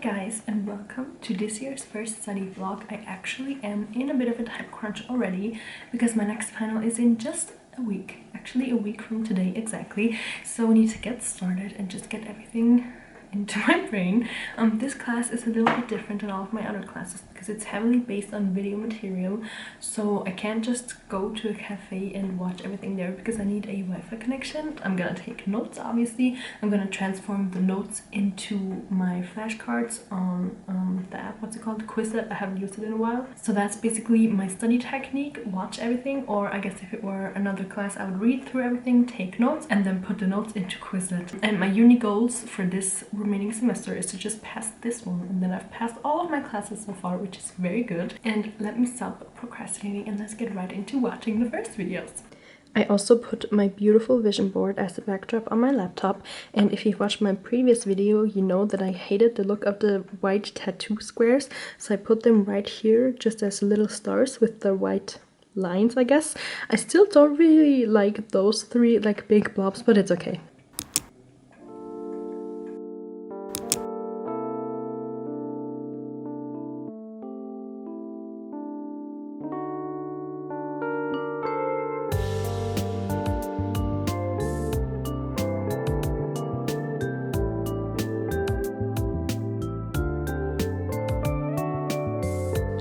guys, and welcome to this year's first study vlog. I actually am in a bit of a time crunch already because my next final is in just a week, actually a week from today exactly. So we need to get started and just get everything into my brain. This class is a little bit different than all of my other classes because it's heavily based on video material, so I can't just go to a cafe and watch everything there because I need a Wi-Fi connection. I'm gonna take notes, obviously. I'm gonna transform the notes into my flashcards on the app, what's it called, Quizlet. I haven't used it in a while. So that's basically my study technique: watch everything, or I guess if it were another class I would read through everything, take notes, and then put the notes into Quizlet. And my uni goals for this remaining semester is to just pass this one, and then I've passed all of my classes so far, which is very good. And let me stop procrastinating and let's get right into watching the first videos. I also put my beautiful vision board as a backdrop on my laptop, and if you've watched my previous video you know that I hated the look of the white tattoo squares, so I put them right here just as little stars with the white lines, I guess. I still don't really like those three like big blobs, but it's okay.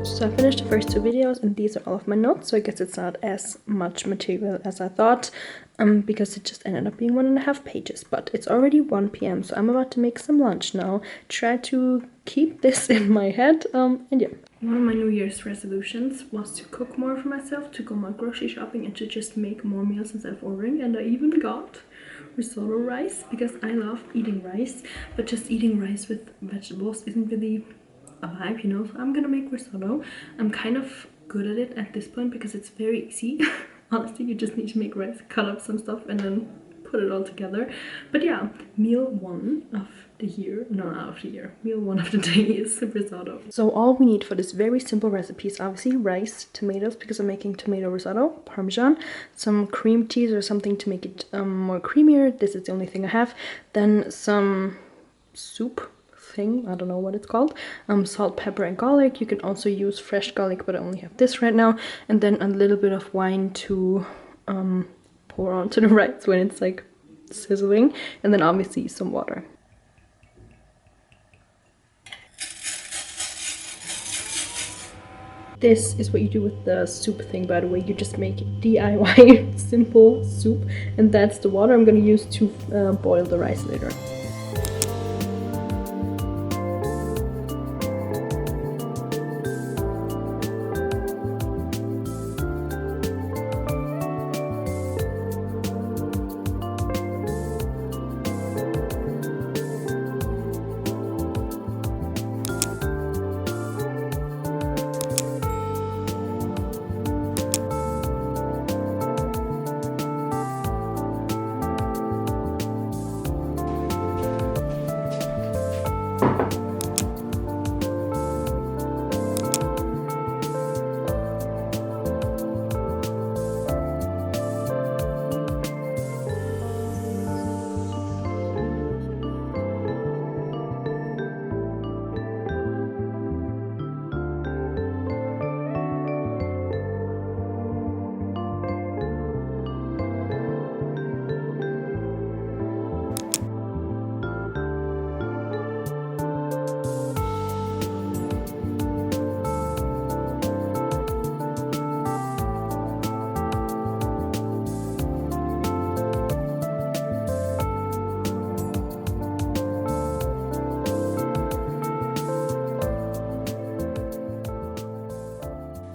So I finished the first two videos and these are all of my notes, so I guess it's not as much material as I thought, because it just ended up being 1.5 pages. But it's already 1 p.m. so I'm about to make some lunch now. Try to keep this in my head, and yeah. One of my New Year's resolutions was to cook more for myself, to go more grocery shopping, and to just make more meals instead of ordering. And I even got risotto rice because I love eating rice, but just eating rice with vegetables isn't really a vibe, you know. So I'm gonna make risotto. I'm kind of good at it at this point because it's very easy. Honestly, you just need to make rice, cut up some stuff, and then put it all together. But yeah, meal one of the year, no, not of the year, meal one of the day is risotto. So all we need for this very simple recipe is obviously rice, tomatoes because I'm making tomato risotto, parmesan, some cream cheese or something to make it more creamier. This is the only thing I have. Then some soup thing, I don't know what it's called, salt, pepper, and garlic. You can also use fresh garlic, but I only have this right now. And then a little bit of wine to pour onto the rice when it's like sizzling, and then obviously some water. This is what you do with the soup thing, by the way. You just make DIY simple soup, and that's the water I'm going to use to boil the rice later.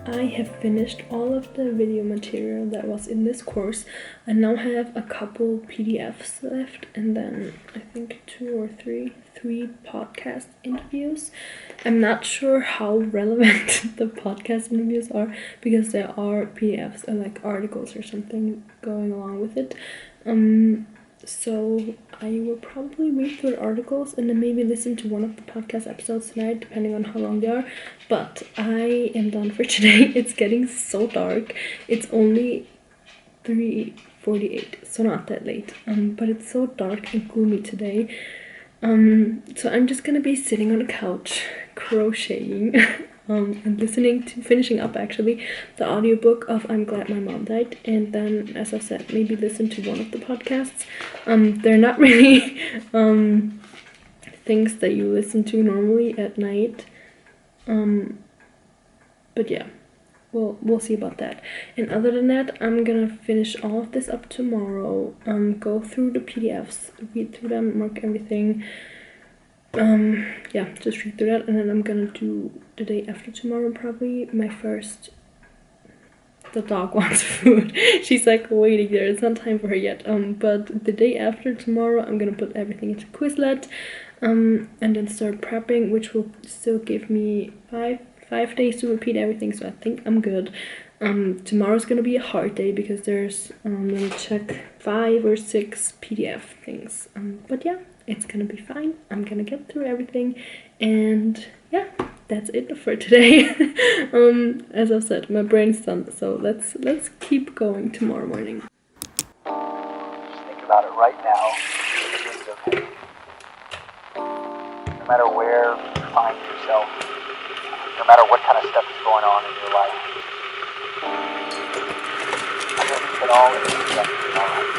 I have finished all of the video material that was in this course. I now have a couple PDFs left, and then I think three podcast interviews. I'm not sure how relevant the podcast interviews are because there are PDFs or like articles or something going along with it. So I will probably read through the articles and then maybe listen to one of the podcast episodes tonight, depending on how long they are. But I am done for today. It's getting so dark. It's only 3:48, so not that late. But it's so dark and gloomy today. So I'm just gonna be sitting on the couch crocheting and finishing up actually the audiobook of I'm Glad My Mom Died, and then, as I said, maybe listen to one of the podcasts. They're not really things that you listen to normally at night, but yeah, we'll see about that. And other than that, I'm gonna finish all of this up tomorrow, go through the PDFs, read through them, mark everything. Yeah, just read through that, and then I'm gonna do the day after tomorrow probably my first. The dog wants food. She's like waiting there. It's not time for her yet. But the day after tomorrow, I'm gonna put everything into Quizlet, and then start prepping, which will still give me five days to repeat everything. So I think I'm good. Tomorrow's gonna be a hard day because there's let me check 5 or 6 PDF things. But yeah, it's gonna be fine. I'm gonna get through everything, and yeah, that's it for today. As I said, my brain's done, so let's keep going tomorrow morning. Just think about it right now. It's okay. No matter where you find yourself, no matter what kind of stuff is going on in your life, I know we can all accept it all right.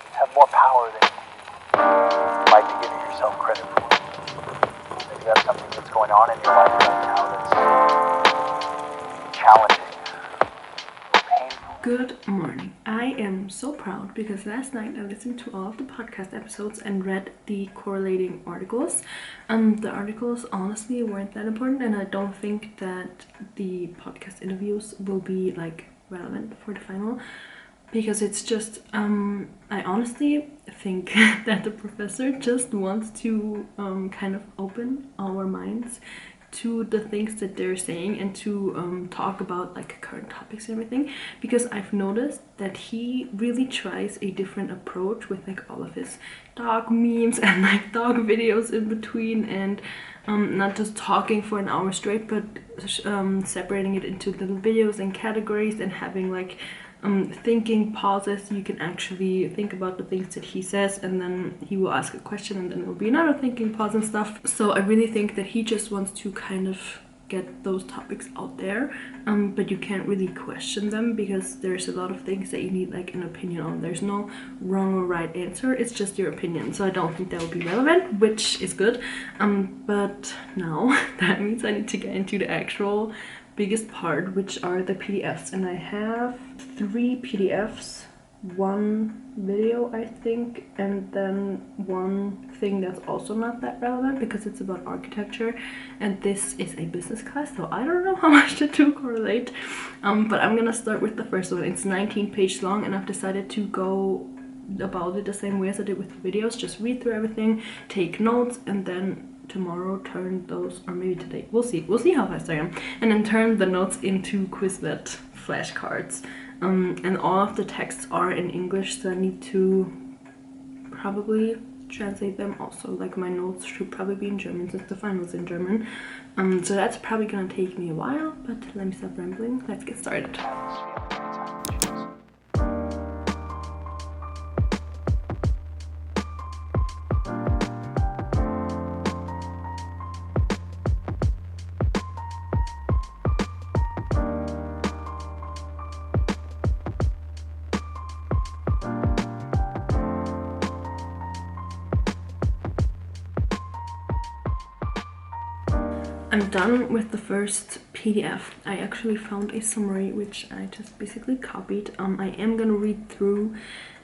You have more power than you might be giving yourself credit for. Maybe that's something that's going on in your life right now that's challenging, painful. Good morning. I am so proud because last night I listened to all of the podcast episodes and read the correlating articles. The articles honestly weren't that important, and I don't think that the podcast interviews will be like relevant for the final, because it's just I honestly think that the professor just wants to kind of open our minds to the things that they're saying, and to talk about like current topics and everything, because I've noticed that he really tries a different approach with like all of his dog memes and like dog videos in between, and not just talking for an hour straight, but separating it into little videos and categories, and having like thinking pauses. You can actually think about the things that he says, and then he will ask a question, and then there will be another thinking pause and stuff. So I really think that he just wants to kind of get those topics out there, but you can't really question them, because there's a lot of things that you need like an opinion on. There's no wrong or right answer, it's just your opinion. So I don't think that will be relevant, which is good. But now that means I need to get into the actual biggest part, which are the PDFs, and I have 3 PDFs, 1 video I think, and then 1 thing that's also not that relevant because it's about architecture, and this is a business class, so I don't know how much the two correlate. But I'm gonna start with the first one. It's 19 pages long, and I've decided to go about it the same way as I did with the videos. Just read through everything, take notes, and then tomorrow turn those, or maybe today, we'll see how fast I am, and then turn the notes into Quizlet flashcards. And all of the texts are in English, so I need to probably translate them also. Like my notes should probably be in German since the final is in German. So that's probably gonna take me a while, but let me stop rambling. Let's get started. I'm done with the first PDF. I actually found a summary which I just basically copied. I am gonna read through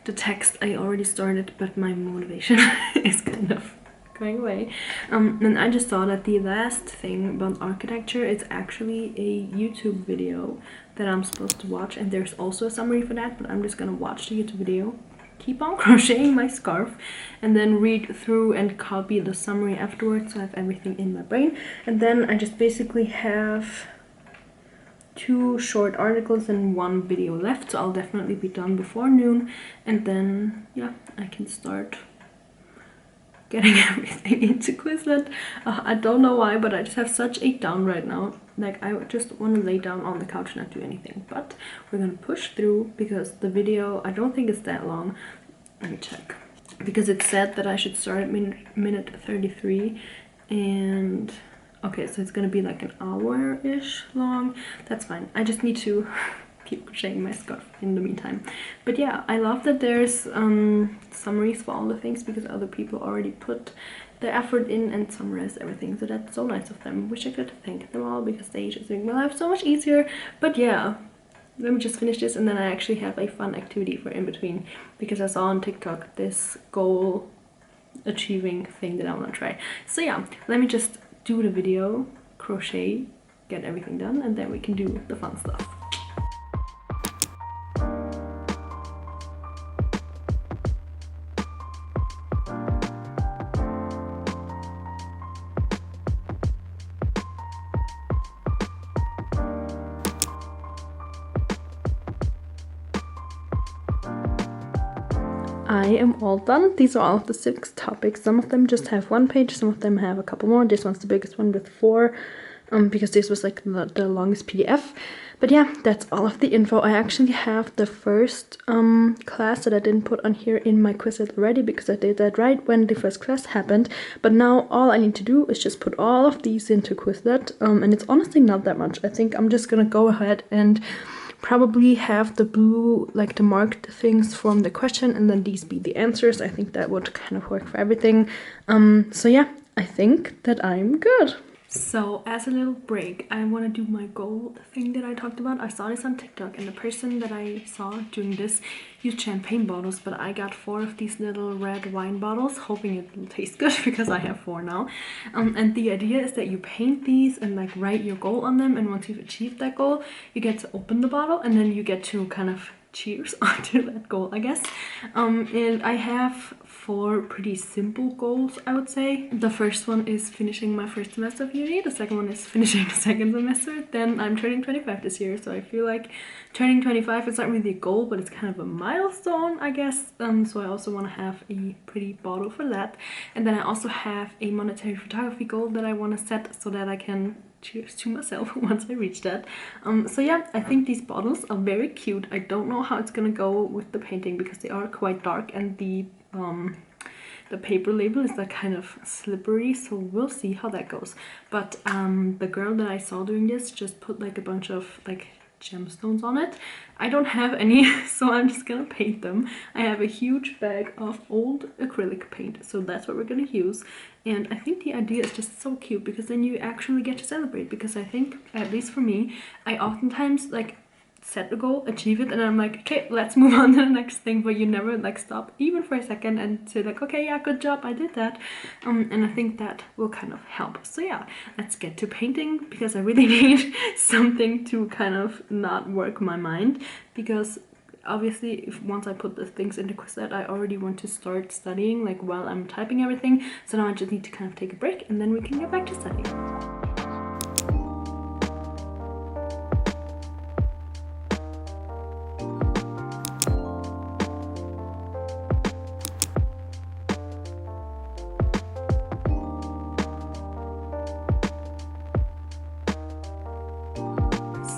the text I already started, but my motivation is kind of going away. And I just saw that the last thing about architecture is actually a YouTube video that I'm supposed to watch, and there's also a summary for that, but I'm just gonna watch the YouTube video, keep on crocheting my scarf, and then read through and copy the summary afterwards, so I have everything in my brain. And then I just basically have 2 short articles and 1 video left, so I'll definitely be done before noon, and then yeah, I can start getting everything into Quizlet. I don't know why, but I just have such a down right now. Like, I just want to lay down on the couch and not do anything. But we're gonna push through because the video, I don't think it's that long. Let me check. Because it said that I should start at minute 33, and okay, so it's gonna be like an hour-ish long. That's fine. I just need to keep crocheting my scarf in the meantime. But yeah, I love that there's summaries for all the things because other people already put the effort in and summarized everything. So that's so nice of them. Wish I could thank them all because they just make my life so much easier. But yeah, let me just finish this and then I actually have a fun activity for in between because I saw on TikTok this goal achieving thing that I want to try. So yeah, let me just do the video, crochet, get everything done, and then we can do the fun stuff. I am all done. These are all of the 6 topics. Some of them just have 1 page, some of them have a couple more. This one's the biggest one with 4, because this was like the longest PDF. But yeah, that's all of the info. I actually have the first class that I didn't put on here in my Quizlet already because I did that right when the first class happened. But now all I need to do is just put all of these into Quizlet, and it's honestly not that much. I think I'm just gonna go ahead and probably have the blue, like the marked things from the question, and then these be the answers. I think that would kind of work for everything. So yeah, I think that I'm good. So as a little break, I want to do my goal thing that I talked about. I saw this on TikTok and the person that I saw doing this used champagne bottles, but I got 4 of these little red wine bottles, hoping it will taste good because I have 4 now. And the idea is that you paint these and like write your goal on them, and once you've achieved that goal, you get to open the bottle and then you get to kind of cheers onto that goal, I guess. And I have 4 pretty simple goals, I would say. The first one is finishing my first semester of uni. The second one is finishing the second semester. Then I'm turning 25 this year, so I feel like turning 25 is not really a goal, but it's kind of a milestone, I guess. So I also want to have a pretty bottle for that. And then I also have a monetary photography goal that I want to set so that I can cheers to myself once I reach that. So yeah, I think these bottles are very cute. I don't know how it's gonna go with the painting because they are quite dark, and the paper label is like kind of slippery, so we'll see how that goes. But the girl that I saw doing this just put like a bunch of like gemstones on it. I don't have any, so I'm just gonna paint them. I have a huge bag of old acrylic paint, so that's what we're gonna use. And I think the idea is just so cute because then you actually get to celebrate, because I think, at least for me, I oftentimes like set a goal, achieve it, and I'm like, okay, let's move on to the next thing, but you never like stop even for a second and say like, okay, yeah, good job, I did that. And I think that will kind of help. So yeah, let's get to painting because I really need something to kind of not work my mind, because obviously if once I put the things into Quizlet, I already want to start studying like while I'm typing everything. So now I just need to kind of take a break and then we can get back to studying.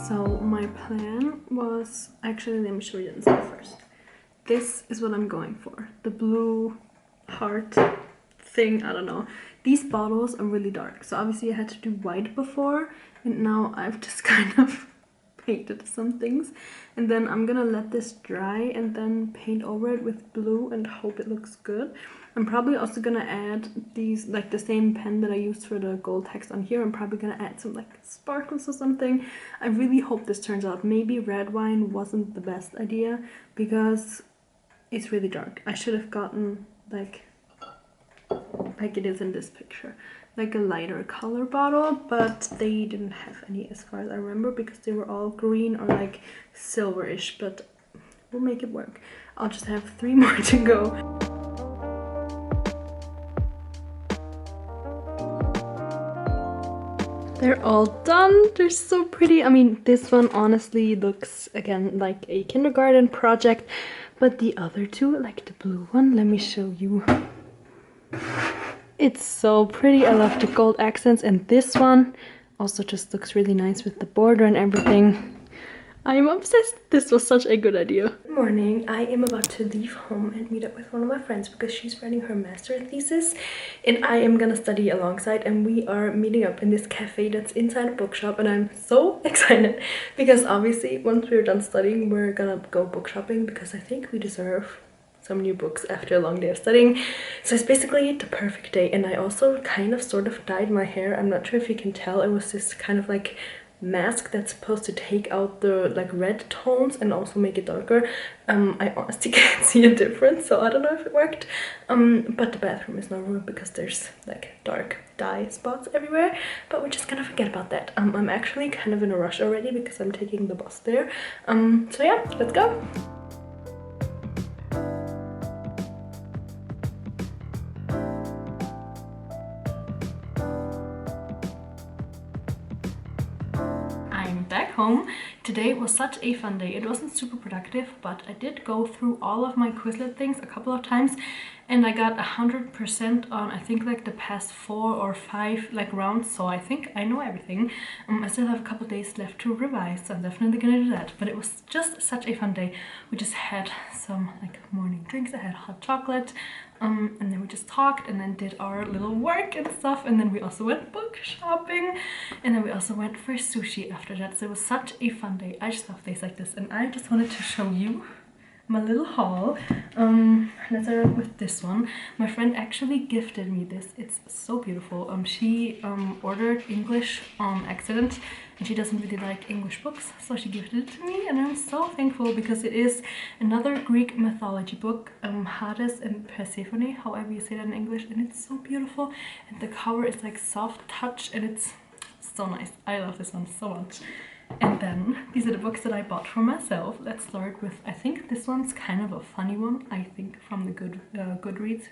So my plan was, actually let me show you this first. This is what I'm going for. The blue heart thing, I don't know. These bottles are really dark, so obviously I had to do white before, and now I've just kind of painted some things. And then I'm gonna let this dry and then paint over it with blue and hope it looks good. I'm probably also gonna add these, like the same pen that I used for the gold text on here. I'm probably gonna add some like sparkles or something. I really hope this turns out. Maybe red wine wasn't the best idea because it's really dark. I should have gotten like it is in this picture, like a lighter color bottle, but they didn't have any as far as I remember because they were all green or like silverish, but we'll make it work. I'll just have 3 more to go. They're all done. They're so pretty. I mean, this one honestly looks again like a kindergarten project, but the other two, like the blue one, let me show you. It's so pretty. I love the gold accents, and this one also just looks really nice with the border and everything. I'm obsessed. This was such a good idea. Good morning. I am about to leave home and meet up with one of my friends because she's writing her master's thesis and I am gonna study alongside, and we are meeting up in this cafe that's inside a bookshop, and I'm so excited because obviously once we're done studying we're gonna go book shopping because I think we deserve some new books after a long day of studying. So it's basically the perfect day. And I also kind of sort of dyed my hair. I'm not sure if you can tell. It was this kind of like mask that's supposed to take out the like red tones and also make it darker. I honestly can't see a difference, so I don't know if it worked. But the bathroom is not ruined because there's like dark dye spots everywhere, but we're just gonna forget about that. I'm actually kind of in a rush already because I'm taking the bus there. So yeah, let's go. Back home. Today was such a fun day. It wasn't super productive, but I did go through all of my Quizlet things a couple of times and I got 100% on I think like the past 4 or 5 like rounds, so I think I know everything. I still have a couple days left to revise, so I'm definitely gonna do that. But it was just such a fun day. We just had some like morning drinks. I had hot chocolate, and then we just talked and then did our little work and stuff, and then we also went book shopping, and then we also went for sushi after that. So it was such a fun day. I just love days like this, and I just wanted to show you my little haul. Let's start with this one. My friend actually gifted me this. It's so beautiful. She ordered English on accident and she doesn't really like English books, so she gifted it to me, and I'm so thankful because it is another Greek mythology book, Hades and Persephone, however you say that in English, and it's so beautiful, and the cover is like soft touch and it's so nice. I love this one so much. And then these are the books that I bought for myself. Let's start with, I think this one's kind of a funny one, I think from the Goodreads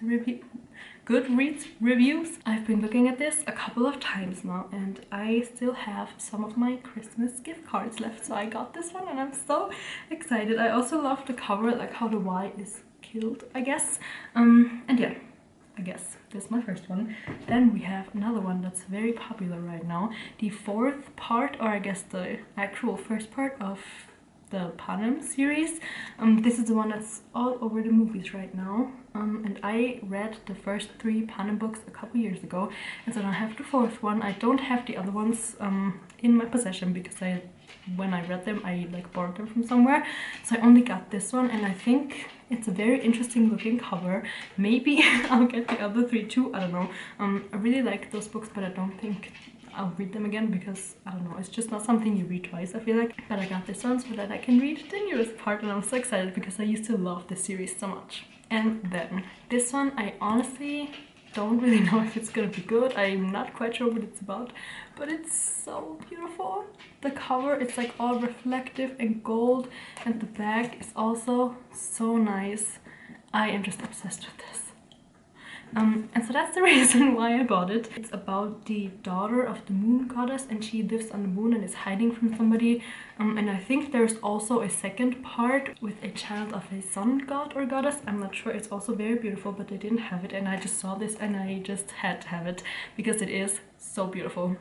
reviews. I've been looking at this a couple of times now and I still have some of my Christmas gift cards left, so I got this one and I'm so excited. I also love the cover, like how the Y is killed, I guess. And yeah, I guess this is my first one. Then we have another one that's very popular right now, the fourth part, or I guess the actual first part of the Panem series. This is the one that's all over the movies right now, and I read the first 3 Panem books a couple years ago, and so now I have the fourth one. I don't have the other ones in my possession because when I read them I like borrowed them from somewhere, so I only got this one, and I think it's a very interesting looking cover. Maybe I'll get the other 3 too, I don't know. I really like those books, but I don't think I'll read them again because I don't know, it's just not something you read twice, I feel like. But I got this one so that I can read the newest part, and I'm so excited because I used to love this series so much. And then this one, I honestly don't really know if it's gonna be good. I'm not quite sure what it's about, but it's so beautiful. The cover, it's like all reflective and gold, and the back is also so nice. I am just obsessed with this. And so that's the reason why I bought it. It's about the daughter of the moon goddess, and she lives on the moon and is hiding from somebody. And I think there's also a second part with a child of a sun god or goddess. I'm not sure. It's also very beautiful, but they didn't have it, and I just saw this and I just had to have it because it is so beautiful.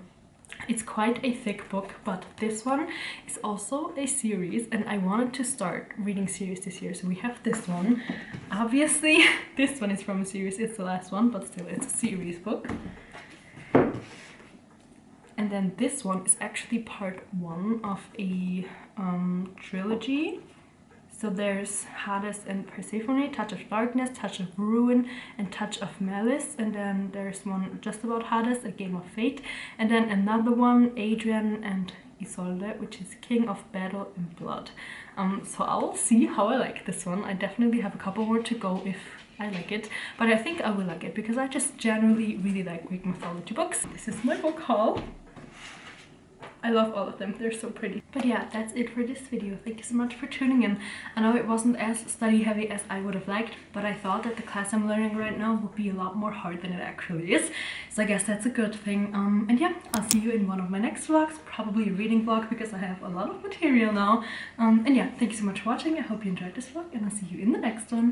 It's quite a thick book, but this one is also a series, and I wanted to start reading series this year. So we have this one. Obviously, this one is from a series. It's the last one, but still, it's a series book. And then this one is actually part 1 of a trilogy. So there's Hades and Persephone, Touch of Darkness, Touch of Ruin, and Touch of Malice. And then there's one just about Hades, A Game of Fate. And then another one, Adrian and Isolde, which is King of Battle and Blood. So I'll see how I like this one. I definitely have a couple more to go if I like it, but I think I will like it because I just generally really like Greek mythology books. This is my book haul. I love all of them, they're so pretty. But yeah, that's it for this video. Thank you so much for tuning in. I know it wasn't as study heavy as I would have liked, but I thought that the class I'm learning right now would be a lot more hard than it actually is. So I guess that's a good thing. And yeah, I'll see you in one of my next vlogs, probably a reading vlog because I have a lot of material now. And yeah, thank you so much for watching. I hope you enjoyed this vlog, and I'll see you in the next one.